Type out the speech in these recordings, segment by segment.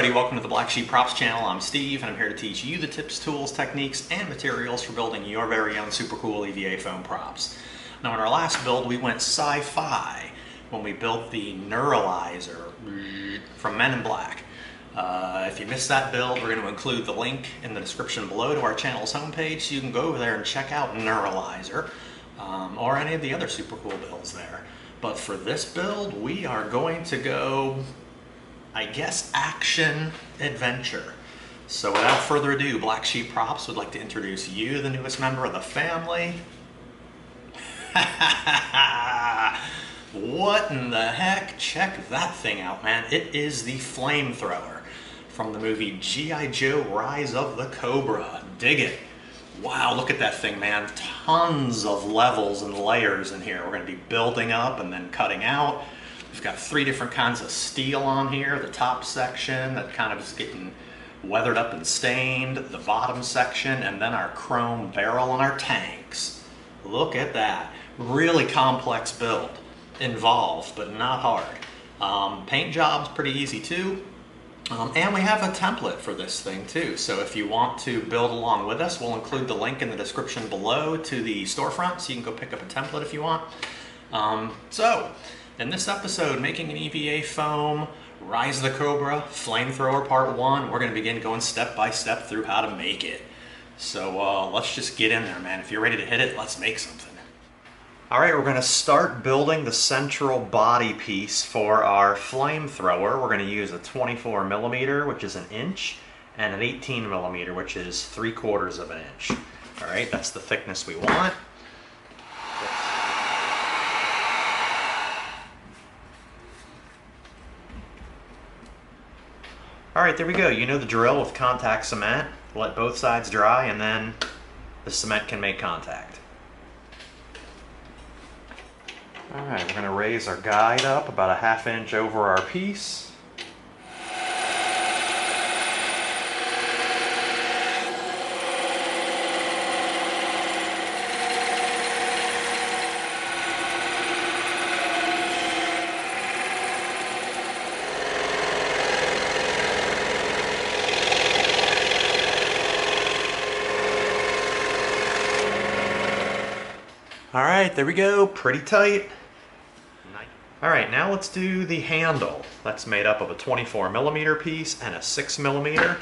everybody, welcome to the Black Sheep Props channel. I'm Steve and I'm here to teach you the tips, tools, techniques, and materials for building your very own super cool EVA foam props. Now in our last build we went sci-fi when we built the Neuralizer from Men in Black. If you missed that build, we're going to include the link in the description below to our channel's homepage so you can go over there and check out Neuralizer or any of the other super cool builds there. But for this build we are going to go, I guess, action adventure. So without further ado, Black Sheep Props would like to introduce you, the newest member of the family. What in the heck? Check that thing out, man. It is the Flamethrower from the movie G.I. Joe Rise of the Cobra. Dig it. Wow, look at that thing, man. Tons of levels and layers in here. We're going to be building up and then cutting out. We've got 3 different kinds of steel on here. The top section that kind of is getting weathered up and stained, the bottom section, and then our chrome barrel on our tanks. Look at that. Really complex build. Involved, but not hard. Paint job's pretty easy too. And we have a template for this thing too. So if you want to build along with us, we'll include the link in the description below to the storefront so you can go pick up a template if you want. So in this episode, making an EVA foam, Rise of the Cobra, Flamethrower Part 1, we're going to begin going step by step through how to make it. So let's just get in there, man. If you're ready to hit it, let's make something. Alright, we're going to start building the central body piece for our Flamethrower. We're going to use a 24mm, which is 1 inch, and an 18mm, which is 3/4 of an inch. Alright, that's the thickness we want. Alright, there we go. You know the drill with contact cement. Let both sides dry and then the cement can make contact. Alright, we're going to raise our guide up about a 1/2 inch over our piece. Alright, there we go, pretty tight. Alright, now let's do the handle. That's made up of a 24mm piece and a 6mm.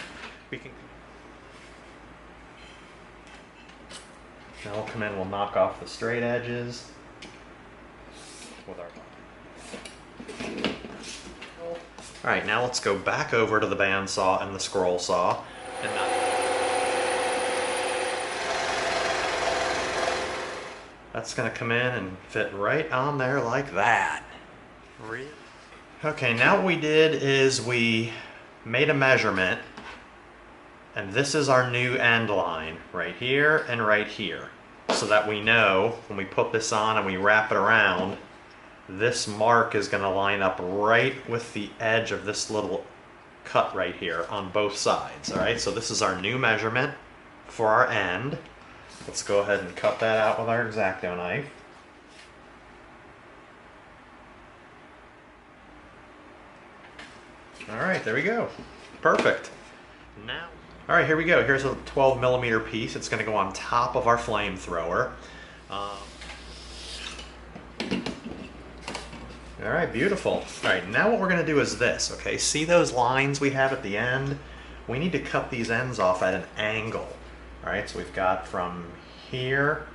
Now we'll come in, we'll knock off the straight edges with our... Alright, now let's go back over to the bandsaw and the scroll saw and that's going to come in and fit right on there like that. Okay, now what we did is we made a measurement, and this is our new end line, right here and right here, so that we know when we put this on and we wrap it around, this mark is going to line up right with the edge of this little cut right here on both sides. Alright, so this is our new measurement for our end. Let's go ahead and cut that out with our X-Acto knife. Alright, there we go. Perfect. Now, alright, here we go. Here's a 12mm piece. It's going to go on top of our Flamethrower. Alright, beautiful. Alright, now what we're going to do is this, okay? See those lines we have at the end? We need to cut these ends off at an angle. Alright, so we've got from here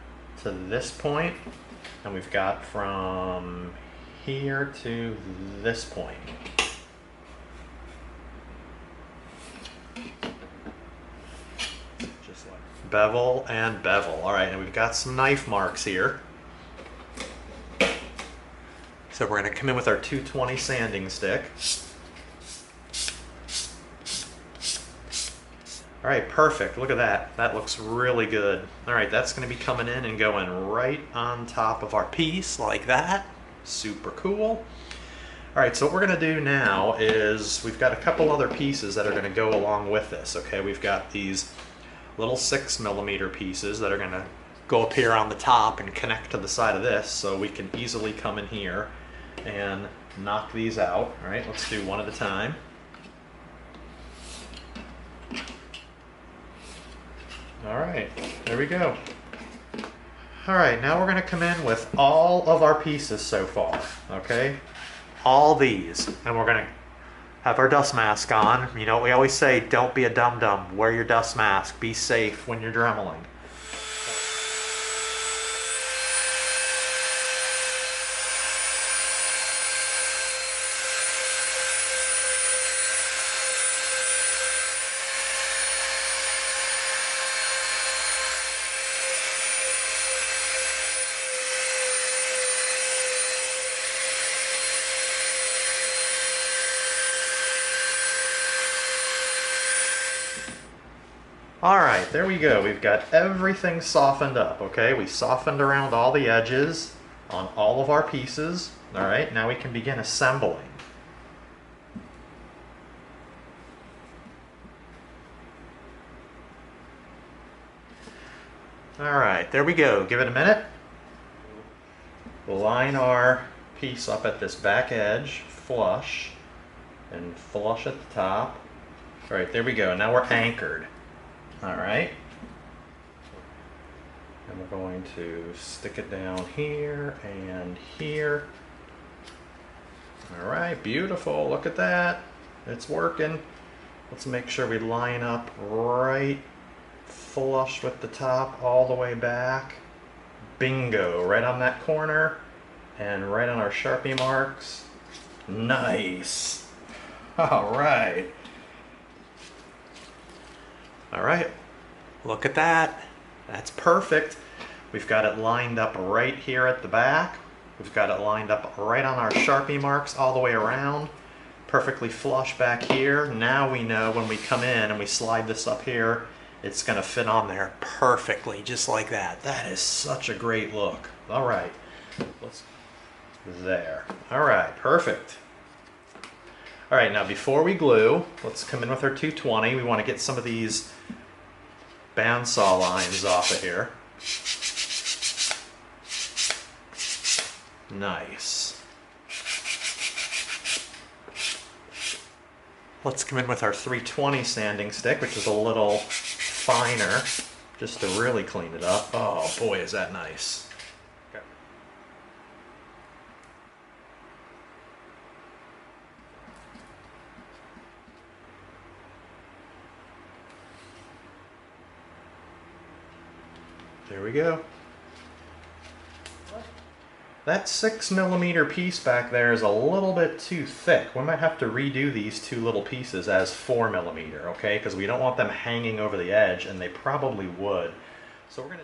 to this point, and we've got from here to this point. Just like bevel and bevel. Alright, and we've got some knife marks here. So we're going to come in with our 220 sanding stick. Alright, perfect. Look at that. That looks really good. Alright, that's going to be coming in and going right on top of our piece like that. Super cool. Alright, so what we're going to do now is we've got a couple other pieces that are going to go along with this. Okay, we've got these little 6mm pieces that are going to go up here on the top and connect to the side of this, so we can easily come in here and knock these out. Alright, let's do one at a time. All right, there we go. All right, now we're gonna come in with all of our pieces so far, okay? All these, and we're gonna have our dust mask on. You know, we always say, don't be a dum-dum, wear your dust mask, be safe when you're dremeling. All right, there we go. We've got everything softened up, okay? We softened around all the edges on all of our pieces. All right, now we can begin assembling. All right, there we go. Give it a minute. We'll line our piece up at this back edge, flush, and flush at the top. All right, there we go. Now we're anchored. All right, and we're going to stick it down here and here. All right, beautiful, look at that, it's working. Let's make sure we line up right flush with the top all the way back. Bingo, right on that corner and right on our Sharpie marks. Nice. All right. All right, look at that. That's perfect. We've got it lined up right here at the back. We've got it lined up right on our Sharpie marks all the way around. Perfectly flush back here. Now we know when we come in and we slide this up here, it's gonna fit on there perfectly, just like that. That is such a great look. All right, there. All right, perfect. All right, now before we glue, let's come in with our 220. We want to get some of these bandsaw lines off of here. Nice. Let's come in with our 320 sanding stick, which is a little finer, just to really clean it up. Oh boy, is that nice. Okay. There we go. That 6mm piece back there is a little bit too thick. We might have to redo these two little pieces as 4mm, okay? Because we don't want them hanging over the edge, and they probably would. So we're gonna...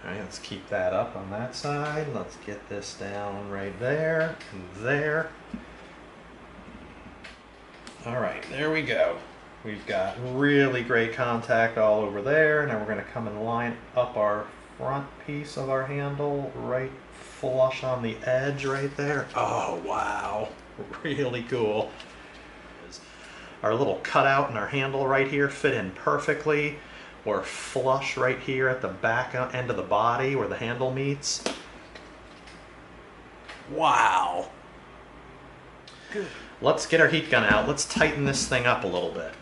All right, let's keep that up on that side. Let's get this down right there and there. All right, there we go. We've got really great contact all over there. Now we're going to come and line up our front piece of our handle right flush on the edge right there. Oh, wow. Really cool. Our little cutout and our handle right here fit in perfectly. We're flush right here at the back end of the body where the handle meets. Wow. Good. Let's get our heat gun out. Let's tighten this thing up a little bit.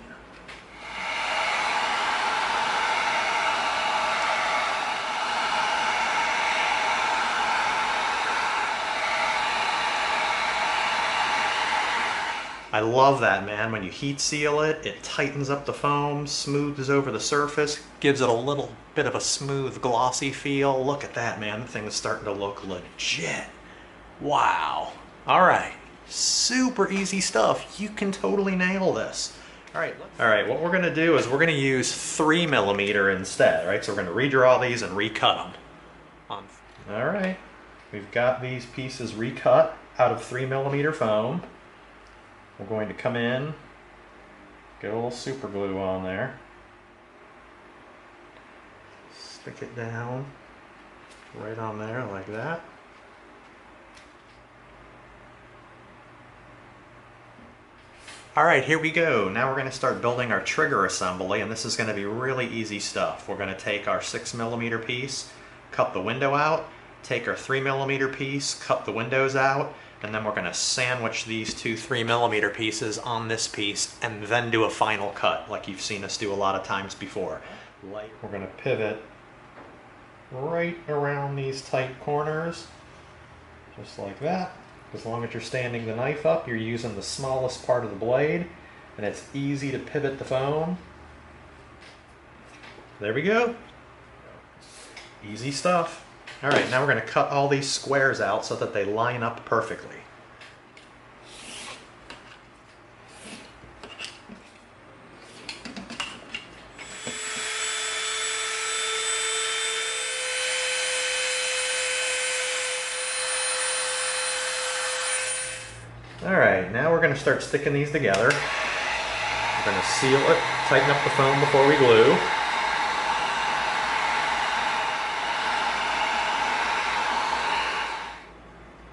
I love that, man. When you heat seal it, it tightens up the foam, smooths over the surface, gives it a little bit of a smooth, glossy feel. Look at that, man. The thing is starting to look legit. Wow. All right. Super easy stuff. You can totally nail this. All right, what we're gonna do is we're gonna use 3mm instead, right? So we're gonna redraw these and recut them. All right, we've got these pieces recut out of 3mm foam. We're going to come in, get a little super glue on there, stick it down right on there like that. All right, here we go. Now we're going to start building our trigger assembly, and this is going to be really easy stuff. We're going to take our 6mm piece, cut the window out, take our 3mm piece, cut the windows out, and then we're going to sandwich these two 3mm pieces on this piece and then do a final cut like you've seen us do a lot of times before. We're going to pivot right around these tight corners, just like that. As long as you're standing the knife up, you're using the smallest part of the blade, and it's easy to pivot the phone. There we go. Easy stuff. All right, now we're going to cut all these squares out so that they line up perfectly. All right, now we're going to start sticking these together. We're going to seal it, tighten up the foam before we glue.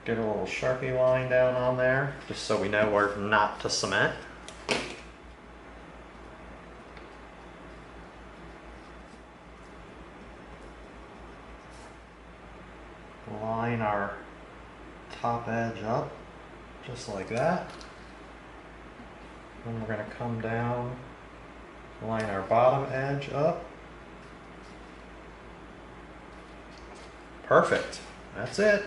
Get a little Sharpie line down on there, just so we know where not to cement. Line our top edge up, just like that. Then we're going to come down, line our bottom edge up. Perfect. That's it.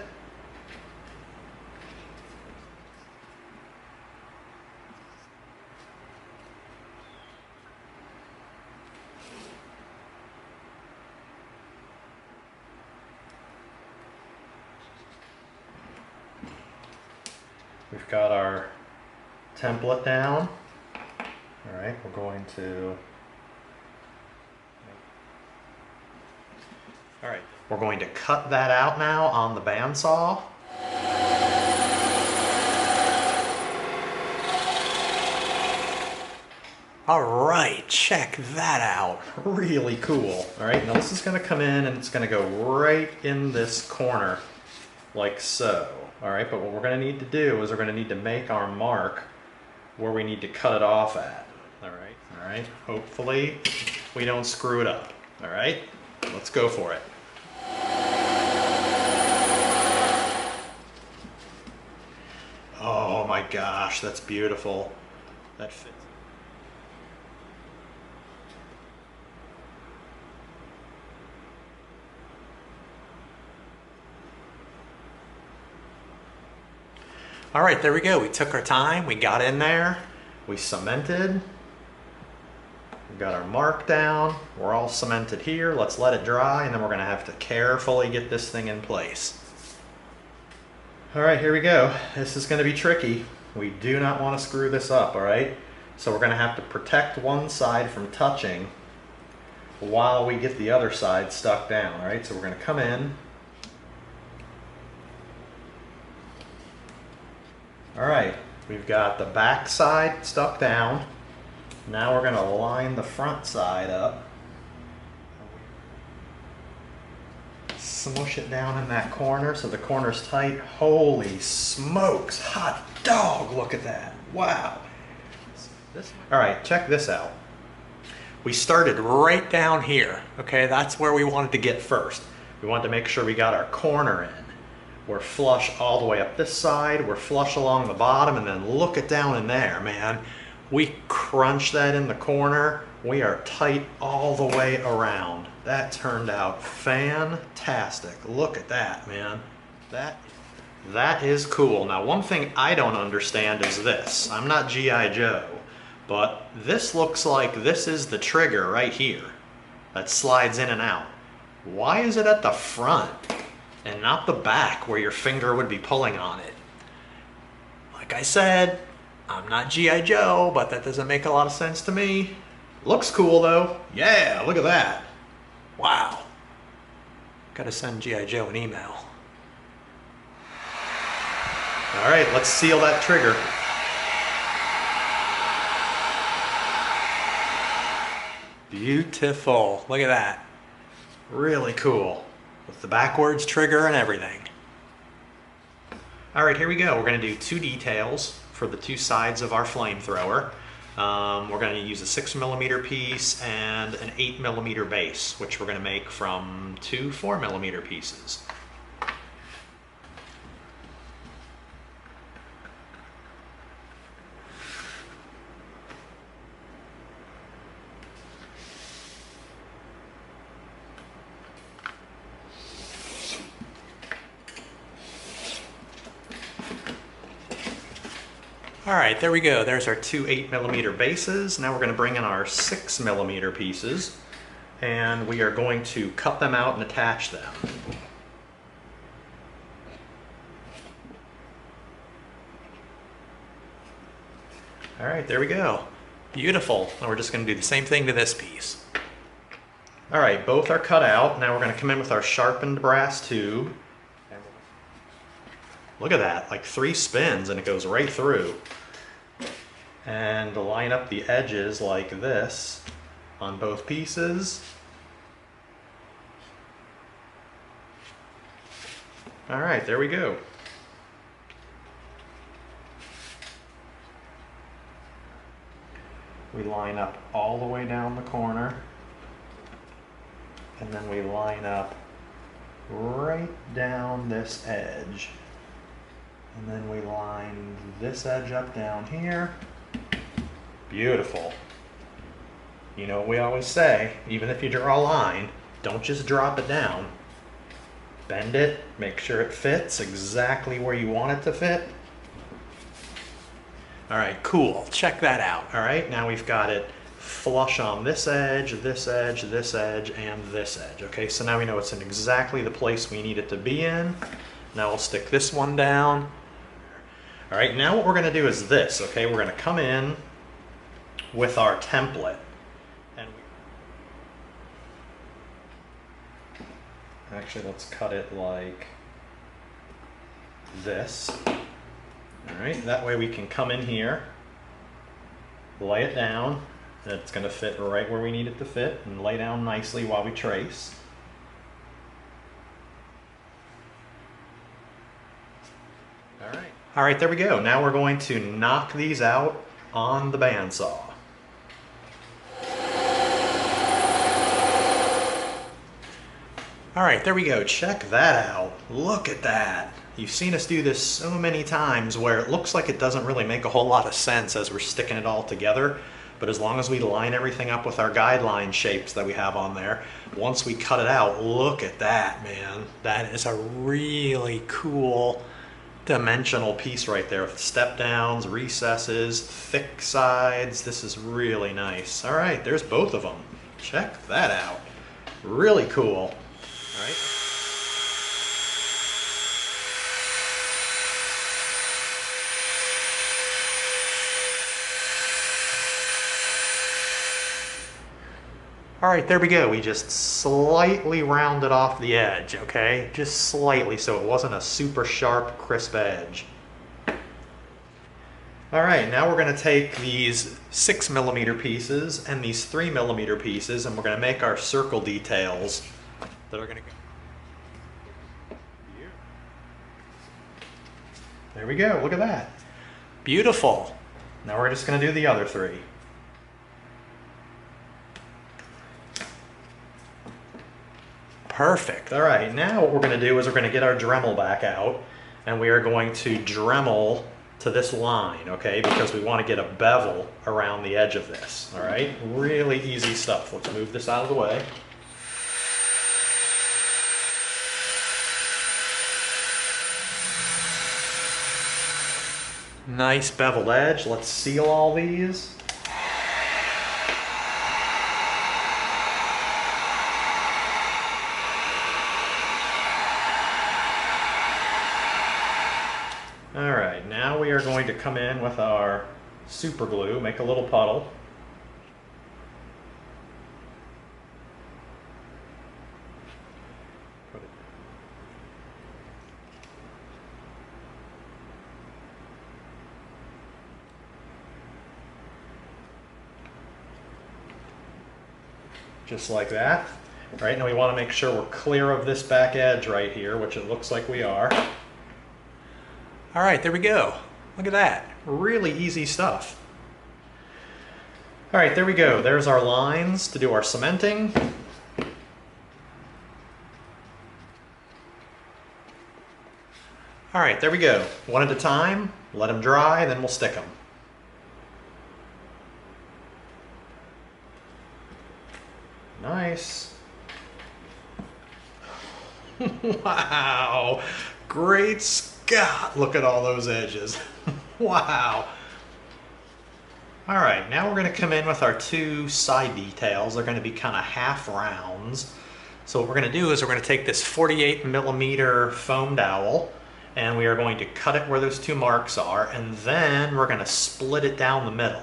We've got our template down. All right, we're going to... All right, we're going to cut that out now on the bandsaw. All right, check that out. Really cool. All right, now this is going to come in and it's going to go right in this corner like so. All right, but what we're going to need to do is we're going to need to make our mark where we need to cut it off at. All right, hopefully we don't screw it up. All right, let's go for it. Oh my gosh, that's beautiful. That fits. All right, there we go. We took our time, we got in there, we cemented, we got our mark down, we're all cemented here. Let's let it dry, and then we're gonna have to carefully get this thing in place. All right, here we go. This is gonna be tricky. We do not wanna screw this up, all right? So we're gonna have to protect one side from touching while we get the other side stuck down, all right? So we're gonna come in. All right, we've got the back side stuck down. Now we're going to line the front side up. Smush it down in that corner so the corner's tight. Holy smokes, hot dog, look at that. Wow. All right, check this out. We started right down here, okay? That's where we wanted to get first. We wanted to make sure we got our corner in. We're flush all the way up this side, we're flush along the bottom, and then look it down in there, man. We crunch that in the corner. We are tight all the way around. That turned out fantastic. Look at that, man. That is cool. Now, one thing I don't understand is this. I'm not G.I. Joe, but this looks like this is the trigger right here that slides in and out. Why is it at the front and not the back where your finger would be pulling on it? Like I said, I'm not G.I. Joe, but that doesn't make a lot of sense to me. Looks cool though. Yeah, look at that. Wow. Gotta send G.I. Joe an email. All right, let's seal that trigger. Beautiful, look at that. Really cool. With the backwards trigger and everything. All right, here we go. We're gonna do two details for the two sides of our flamethrower. We're gonna use a 6mm piece and an 8mm base, which we're gonna make from two 4mm pieces. All right, there we go. There's our two 8mm bases. Now we're going to bring in our 6mm pieces, and we are going to cut them out and attach them. All right, there we go. Beautiful. Now we're just going to do the same thing to this piece. All right, both are cut out. Now we're going to come in with our sharpened brass tube. Look at that, like 3 spins and it goes right through. And line up the edges like this on both pieces. All right, there we go. We line up all the way down the corner, and then we line up right down this edge. And then we line this edge up down here. Beautiful. You know what we always say, even if you draw a line, don't just drop it down. Bend it, make sure it fits exactly where you want it to fit. All right, cool, check that out. All right, now we've got it flush on this edge, this edge, this edge, and this edge. Okay, so now we know it's in exactly the place we need it to be in. Now we'll stick this one down. All right, now what we're gonna do is this, okay? We're gonna come in with our template. And actually, let's cut it like this. All right, that way we can come in here, lay it down, and it's gonna fit right where we need it to fit, and lay down nicely while we trace. All right, there we go. Now we're going to knock these out on the bandsaw. All right, there we go. Check that out. Look at that. You've seen us do this so many times where it looks like it doesn't really make a whole lot of sense as we're sticking it all together. But as long as we line everything up with our guideline shapes that we have on there, once we cut it out, look at that, man. That is a really cool dimensional piece right there with step downs, recesses, thick sides. This is really nice. All right, there's both of them. Check that out. Really cool. All right. All right, there we go. We just slightly rounded off the edge, okay? Just slightly, so it wasn't a super sharp, crisp edge. All right, now we're gonna take these 6mm pieces and these 3mm pieces, and we're gonna make our circle details that are gonna go. There we go, look at that. Beautiful. Now we're just gonna do the other 3. Perfect. All right, now what we're going to do is we're going to get our Dremel back out, and we are going to Dremel to this line, okay, because we want to get a bevel around the edge of this, all right? Really easy stuff. Let's move this out of the way. Nice beveled edge. Let's seal all these. All right, now we are going to come in with our super glue, make a little puddle. Just like that. All right, now we want to make sure we're clear of this back edge right here, which it looks like we are. All right, there we go. Look at that. Really easy stuff. All right, there we go. There's our lines to do our cementing. All right, there we go. One at a time. Let them dry, then we'll stick them. Nice. Wow. Great Scott. Look at all those edges. Wow. All right, now we're going to come in with our two side details. They're going to be kind of half rounds. So what we're going to do is we're going to take this 48 millimeter foam dowel and we are going to cut it where those two marks are, and then we're going to split it down the middle.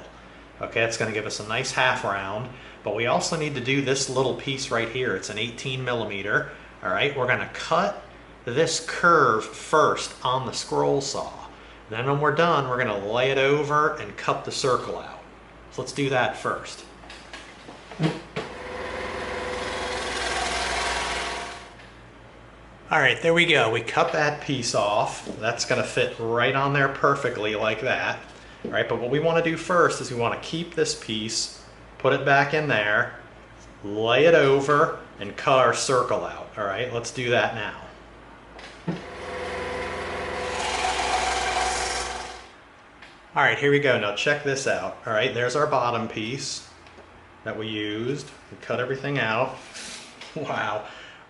Okay, it's going to give us a nice half round, but we also need to do this little piece right here. It's an 18 millimeter. All right, we're going to cut this curve first on the scroll saw. Then when we're done, we're going to lay it over and cut the circle out. So let's do that first. All right, there we go. We cut that piece off. That's going to fit right on there perfectly like that. All right, but what we want to do first is we want to keep this piece, put it back in there, lay it over, and cut our circle out. All right, let's do that now. All right, here we go. Now check this out. All right, there's our bottom piece that we used. We cut everything out. Wow.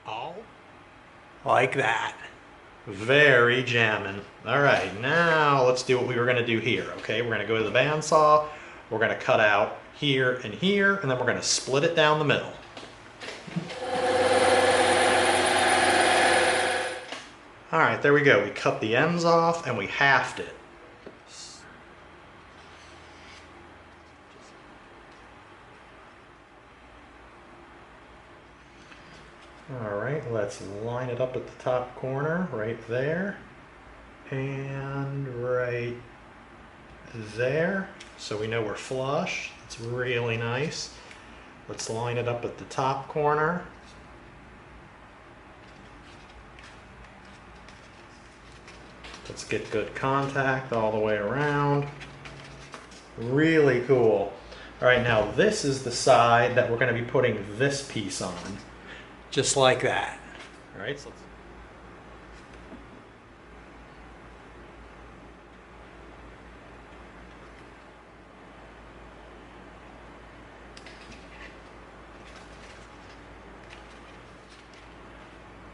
All like that. Very jamming. All right, now let's do what we were going to do here. Okay, we're going to go to the bandsaw. We're going to cut out here, and then we're going to split it down the middle. All right, there we go. We cut the ends off and we halved it. All right, let's line it up at the top corner right there and right there, so we know we're flush. It's really nice. Let's line it up at the top corner. Let's get good contact all the way around. Really cool. All right, now this is the side that we're going to be putting this piece on. Just like that. All right, so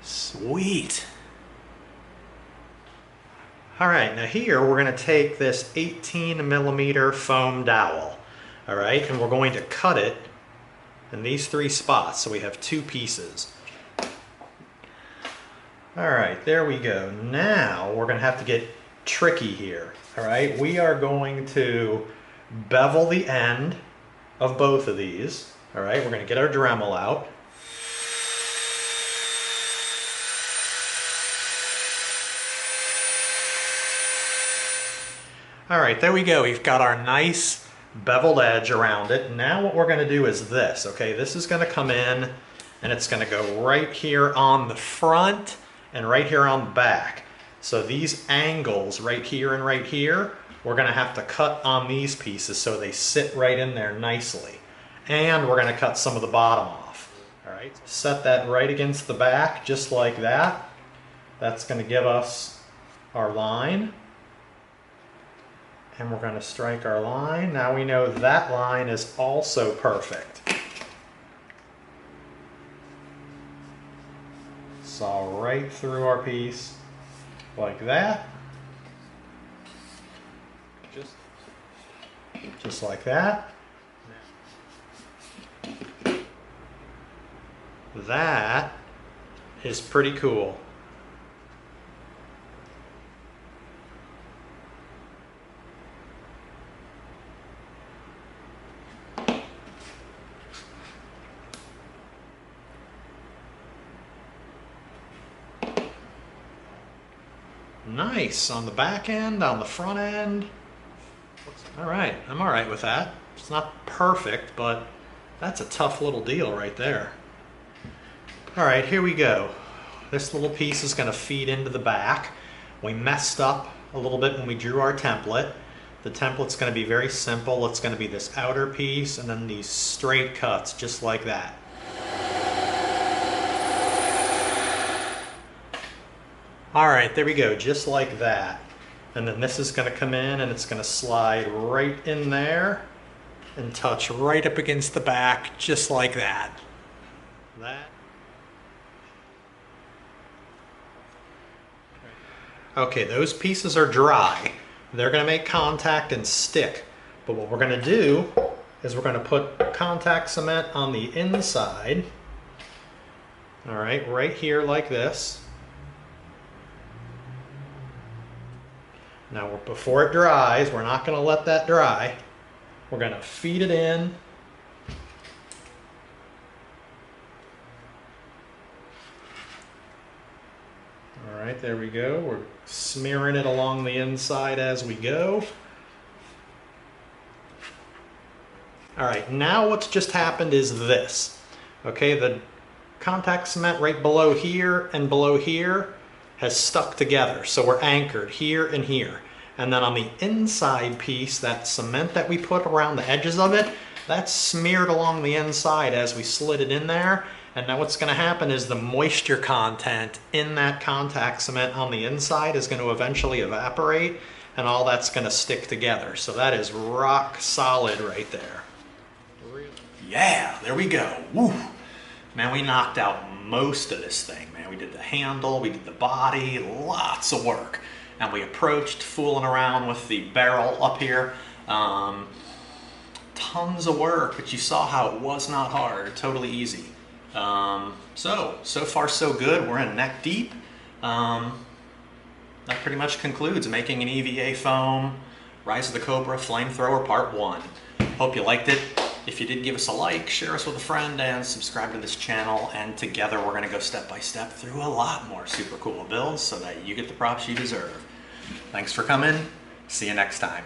sweet. All right, now here we're going to take this 18 millimeter foam dowel. All right, and we're going to cut it in these three spots, so we have two pieces. All right, there we go. Now we're going to have to get tricky here. All right, we are going to bevel the end of both of these. All right, we're going to get our Dremel out. All right, there we go. We've got our nice beveled edge around it. Now what we're going to do is this. Okay, this is going to come in and it's going to go right here on the front and right here on the back. So these angles right here and right here, we're going to have to cut on these pieces so they sit right in there nicely. And we're going to cut some of the bottom off. All right, set that right against the back just like that. That's going to give us our line. And we're going to strike our line. Now we know that line is also perfect. Saw right through our piece like that. Just like that. That is pretty cool. Nice on the back end, on the front end. All right, I'm all right with that. It's not perfect, but that's a tough little deal right there. All right, here we go. This little piece is going to feed into the back. We messed up a little bit when we drew our template. The template's going to be very simple. It's going to be this outer piece and then these straight cuts just like that. All right, there we go, just like that. And then this is going to come in and it's going to slide right in there and touch right up against the back, just like that. Okay, those pieces are dry. They're going to make contact and stick But what we're going to do is we're going to put contact cement on the inside. All right here like this. Now, before it dries, we're not going to let that dry. We're going to feed it in. All right, there we go. We're smearing it along the inside as we go. All right, now what's just happened is this. Okay, the contact cement right below here and below here has stuck together. So we're anchored here and here. And then on the inside piece, that cement that we put around the edges of it, that's smeared along the inside as we slid it in there. And now what's gonna happen is the moisture content in that contact cement on the inside is gonna eventually evaporate, and all that's gonna stick together. So that is rock solid right there. Yeah, there we go. Woo. Man, we knocked out most of this thing, man. We did the handle, we did the body, lots of work. And we approached fooling around with the barrel up here. Tons of work, but you saw how it was not hard, totally easy. So far so good. We're in neck deep. That pretty much concludes making an EVA foam Rise of the Cobra Flamethrower Part 1. Hope you liked it. If you did, give us a like, share us with a friend, and subscribe to this channel. And together we're going to go step by step through a lot more super cool builds so that you get the props you deserve. Thanks for coming. See you next time.